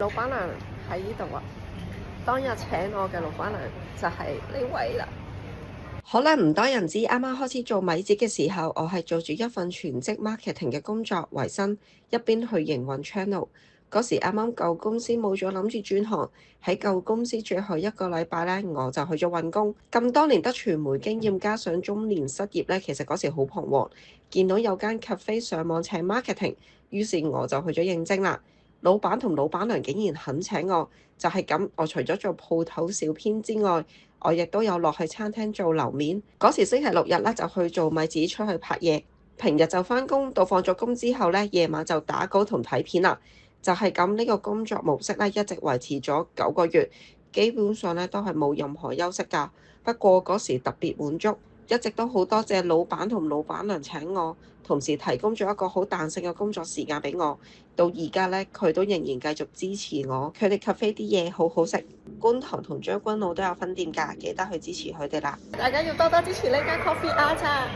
老闆娘喺呢度啊！當日請我嘅老闆娘就係呢位啦。可能唔多人知，啱啱開始做米紙嘅時候，我係做住一份全職 marketing 嘅工作為生，一邊去營運 channel。嗰時啱啱舊公司冇咗，諗住轉行。喺舊公司最後一個禮拜呢，我就去咗揾工。咁多年得傳媒經驗，加上中年失業呢，其實嗰時好彷徨。見到有間 cafe 上網請 marketing，於是我就去咗應徵啦。老闆同老闆娘竟然肯請我，就係咁。我除咗做鋪頭小編之外，我亦都有落去餐廳做樓面。嗰時星期六日咧就去做米紙出去拍嘢，平日就返工，到放咗工之後咧，夜晚就打稿同睇片啦。就係咁，呢個工作模式咧一直維持咗9個月，基本上咧都係冇任何休息㗎。不過嗰時特別滿足。一直都好多謝老闆同老闆娘請我，同時提供咗一個好彈性嘅工作時間俾我。到而家咧，佢都仍然繼續支持我。佢哋 cafe 啲嘢好好食，觀塘同將軍澳都有分店㗎，記得去支持佢哋啦！大家要多多支持呢間 Coffee Art 啊！